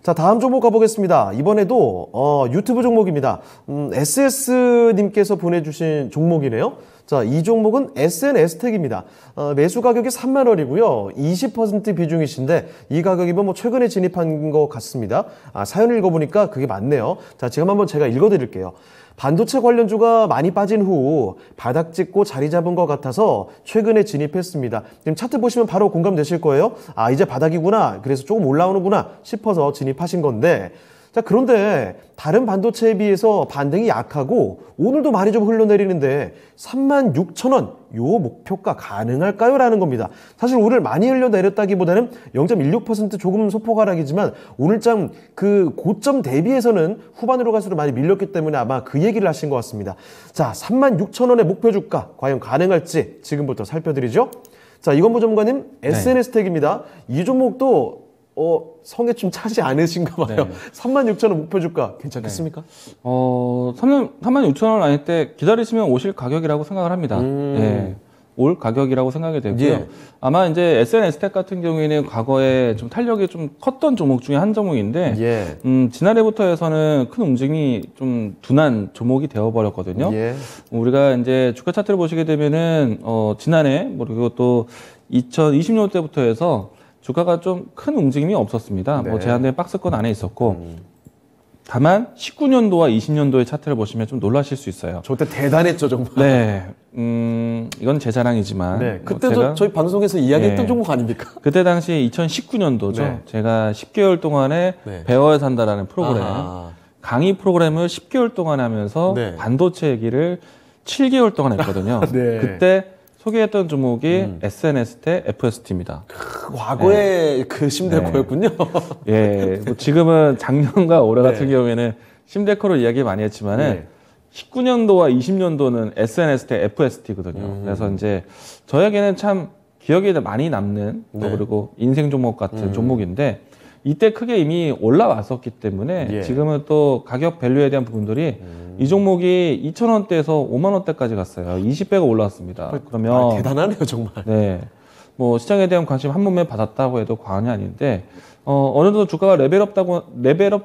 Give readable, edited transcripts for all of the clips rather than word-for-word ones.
자, 다음 종목 가보겠습니다. 이번에도 유튜브 종목입니다. SS님께서 보내주신 종목이네요. 자, 이 종목은 SNS택입니다. 매수 가격이 3만 원이고요. 20% 비중이신데 이 가격이면 뭐 최근에 진입한 것 같습니다. 사연 읽어보니까 그게 맞네요. 자, 지금 한번 제가 읽어드릴게요. 반도체 관련주가 많이 빠진 후 바닥 찍고 자리 잡은 것 같아서 최근에 진입했습니다. 지금 차트 보시면 바로 공감되실 거예요. 이제 바닥이구나. 그래서 조금 올라오는구나 싶어서 진입하신 건데, 자, 그런데 다른 반도체에 비해서 반등이 약하고 오늘도 많이 좀 흘러내리는데 36,000원 요 목표가 가능할까요? 라는 겁니다. 사실 오늘 많이 흘러내렸다기보다는 0.16% 조금 소폭 하락이지만 오늘장 그 고점 대비해서는 후반으로 갈수록 많이 밀렸기 때문에 아마 그 얘기를 하신 것 같습니다. 자, 36,000원의 목표 주가 과연 가능할지 지금부터 살펴드리죠. 자, 이건보 전문가님, SNS택입니다. 이 종목도 성에 좀 차지 않으신가 봐요. 네. 36,000원 목표 주가 괜찮겠습니까? 36,000원 아닐 때 기다리시면 오실 가격이라고 생각을 합니다. 네. 올 가격이라고 생각이 되고요. 예. 아마 이제 SNS택 같은 경우에는 과거에 좀 탄력이 좀 컸던 종목 중에 한 종목인데, 예. 지난해부터 해서는 큰 움직임이 좀 둔한 종목이 되어버렸거든요. 예. 우리가 이제 주가 차트를 보시게 되면은, 지난해, 그리고 또 2020년 때부터 해서 주가가 좀 큰 움직임이 없었습니다. 네. 뭐 제한된 박스권 안에 있었고, 다만 19년도와 20년도의 차트를 보시면 좀 놀라실 수 있어요. 저 때 대단했죠, 정말. 네, 이건 제 자랑이지만. 네, 그때도 저희 방송에서 이야기했던 종목 아닙니까? 그때 당시 2019년도죠. 네. 제가 10개월 동안에 배워야 산다라는 프로그램, 강의 프로그램을 10개월 동안 하면서 반도체 얘기를 7개월 동안 했거든요. 네. 그때 소개했던 종목이 SNS택 FST입니다. 과거의 그 심대코였군요. 예, 뭐 지금은 작년과 올해 같은 경우에는 심대코를 이야기 많이 했지만은 19년도와 20년도는 SNS택 FST거든요. 그래서 이제 저에게는 참 기억에 많이 남는 그리고 인생 종목 같은 종목인데 이때 크게 이미 올라왔었기 때문에 지금은 또 가격 밸류에 대한 부분들이 이 종목이 2,000원대에서 5만원대까지 갔어요. 20배가 올라왔습니다. 그러면 대단하네요, 정말. 네, 뭐 시장에 대한 관심 한 몸에 받았다고 해도 과언이 아닌데 어느 정도 주가가 레벨업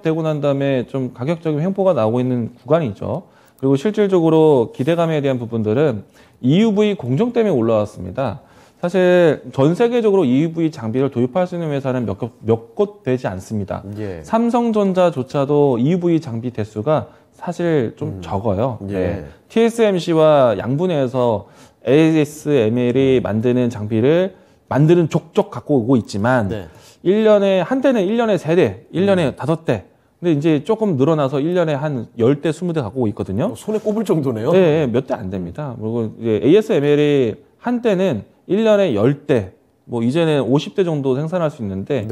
되고 난 다음에 좀 가격적인 횡보가 나오고 있는 구간이죠. 그리고 실질적으로 기대감에 대한 부분들은 EUV 공정 때문에 올라왔습니다. 사실 전 세계적으로 EUV 장비를 도입할 수 있는 회사는 몇 곳 되지 않습니다. 삼성전자조차도 EUV 장비 대수가 사실 좀 적어요. 네. TSMC와 양분해서 ASML이 만드는 장비를 만드는 족족 갖고 오고 있지만 1년에 한 대는 1년에 3대, 1년에 5대. 근데 이제 조금 늘어나서 1년에 한 10대, 20대 갖고 오고 있거든요. 손에 꼽을 정도네요. 네, 몇 대 안 됩니다. 그리고 이제 ASML이 한 대는 1년에 10대, 뭐 이제는 50대 정도 생산할 수 있는데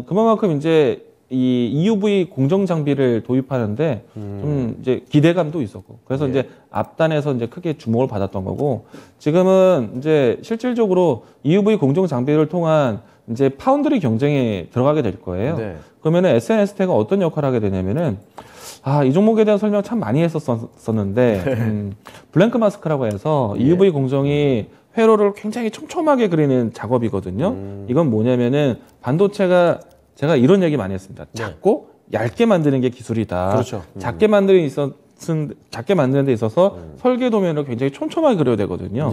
그만큼 이제 이 EUV 공정 장비를 도입하는데 좀 이제 기대감도 있었고 그래서 이제 앞단에서 이제 크게 주목을 받았던 거고 지금은 이제 실질적으로 EUV 공정 장비를 통한 이제 파운드리 경쟁에 들어가게 될 거예요. 그러면은 SNS택가 어떤 역할을 하게 되냐면은 이 종목에 대한 설명 참 많이 했었는데 블랭크 마스크라고 해서 EUV 공정이 회로를 굉장히 촘촘하게 그리는 작업이거든요. 이건 뭐냐면은 반도체가 제가 이런 얘기 많이 했습니다. 작고 얇게 만드는 게 기술이다. 그렇죠. 작게 만드는 데 있어서 설계 도면을 굉장히 촘촘하게 그려야 되거든요.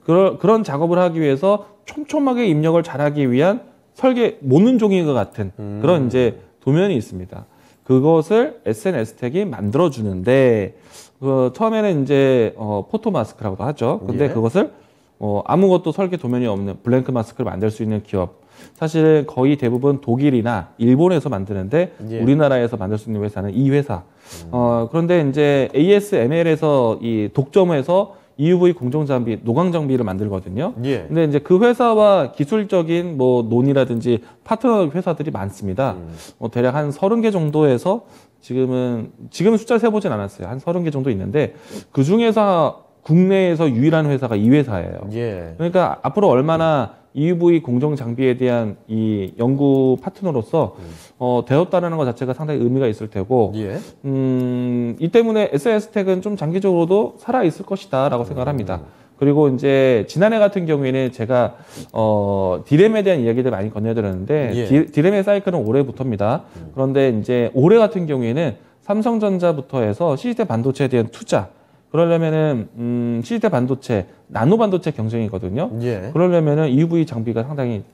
그런 작업을 하기 위해서 촘촘하게 입력을 잘하기 위한 설계 모는 종이와 같은 그런 이제 도면이 있습니다. 그것을 SNS택이 만들어주는데 처음에는 이제 포토 마스크라고도 하죠. 근데 그것을 아무것도 설계 도면이 없는 블랭크 마스크를 만들 수 있는 기업. 사실 거의 대부분 독일이나 일본에서 만드는데 우리나라에서 만들 수 있는 회사는 이 회사. 그런데 이제 ASML에서 이 독점해서 EUV 공정 장비, 노광 장비를 만들거든요. 근데 이제 그 회사와 기술적인 뭐 논의라든지 파트너 회사들이 많습니다. 대략 한 30개 정도에서 지금은 숫자 세보진 않았어요. 한 30개 정도 있는데 그 중에서 국내에서 유일한 회사가 이 회사예요. 그러니까 앞으로 얼마나 EUV 공정 장비에 대한 이 연구 파트너로서 되었다는 것 자체가 상당히 의미가 있을 테고 이 때문에 SNS택은 좀 장기적으로도 살아 있을 것이다 라고 생각을 합니다. 그리고 이제 지난해 같은 경우에는 제가 디램에 대한 이야기들 많이 건네드렸는데 예. 디램의 사이클은 올해부터입니다. 그런데 이제 올해 같은 경우에는 삼성전자부터 해서 시스템 반도체에 대한 투자, 그러려면은 시스템 반도체, 나노 반도체 경쟁이거든요. 예. 그러려면은 EUV 장비가 상당히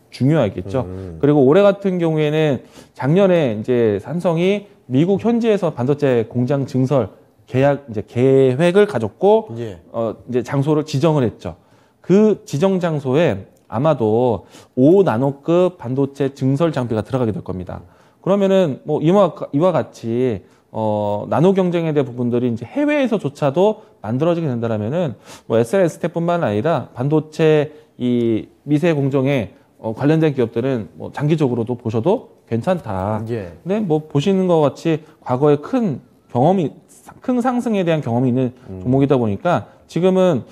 중요하겠죠. 그리고 올해 같은 경우에는 작년에 이제 삼성이 미국 현지에서 반도체 공장 증설 계획을 가졌고, 예. 이제 장소를 지정을 했죠. 그 지정 장소에 아마도 5나노급 반도체 증설 장비가 들어가게 될 겁니다. 그러면은 뭐 이와 같이 나노 경쟁에 대한 부분들이 이제 해외에서조차도 만들어지게 된다면은 뭐 SNS뿐만 아니라 반도체 이 미세 공정에 관련된 기업들은 뭐 장기적으로도 보셔도 괜찮다. 예. 근데 뭐 보시는 것 같이 과거에 큰 상승에 대한 경험이 있는 종목이다 보니까 지금은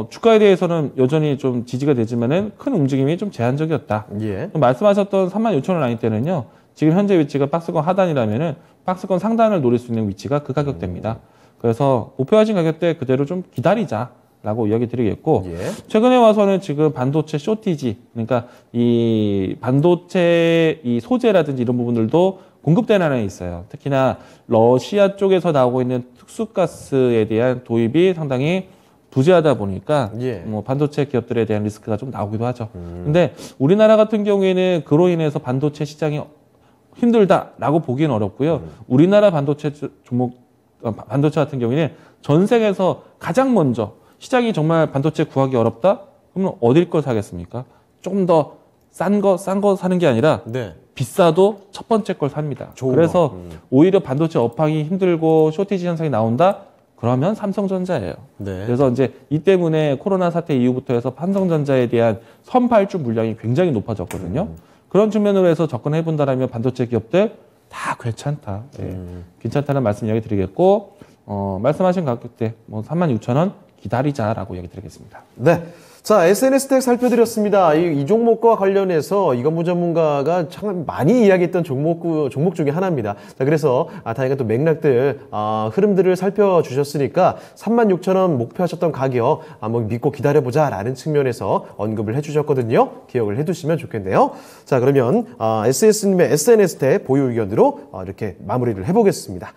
주가에 대해서는 여전히 좀 지지가 되지만은 큰 움직임이 좀 제한적이었다. 예. 말씀하셨던 36,000원 라인 때는요. 지금 현재 위치가 박스권 하단이라면은 박스권 상단을 노릴 수 있는 위치가 그 가격대입니다. 그래서 목표하신 가격대 그대로 좀 기다리자라고 이야기 드리겠고, 예. 최근에 와서는 지금 반도체 쇼티지, 그러니까 이 반도체 이 소재라든지 이런 부분들도 공급대란에 있어요. 특히나 러시아 쪽에서 나오고 있는 특수가스에 대한 도입이 상당히 부재하다 보니까 예. 뭐 반도체 기업들에 대한 리스크가 좀 나오기도 하죠. 근데 우리나라 같은 경우에는 그로 인해서 반도체 시장이 힘들다라고 보기는 어렵고요. 우리나라 반도체 반도체 같은 경우에는 전 세계에서 가장 먼저 시장이 정말 반도체 구하기 어렵다? 그러면 어딜 걸 사겠습니까? 조금 더 싼 거 사는 게 아니라 네. 비싸도 첫 번째 걸 삽니다. 좋은 그래서 오히려 반도체 업황이 힘들고 쇼티지 현상이 나온다? 그러면 삼성전자예요. 네. 그래서 이제 이 때문에 코로나 사태 이후부터 해서 삼성전자에 대한 선발주 물량이 굉장히 높아졌거든요. 그런 측면으로 해서 접근해 본다라면 반도체 기업들 다 괜찮다. 예. 괜찮다는 말씀 이야기 드리겠고, 말씀하신 가격대 뭐 36,000원 기다리자라고 이야기 드리겠습니다. 네. 자, SNS텍 살펴드렸습니다. 이 종목과 관련해서 이건무 전문가가 참 많이 이야기했던 종목 중에 하나입니다. 자, 그래서 다양한 또 맥락들, 흐름들을 살펴주셨으니까 36,000원 목표하셨던 가격 한번 믿고 기다려보자라는 측면에서 언급을 해주셨거든요. 기억을 해두시면 좋겠네요. 자, 그러면 SS님의 SNS텍 보유 의견으로 이렇게 마무리를 해보겠습니다.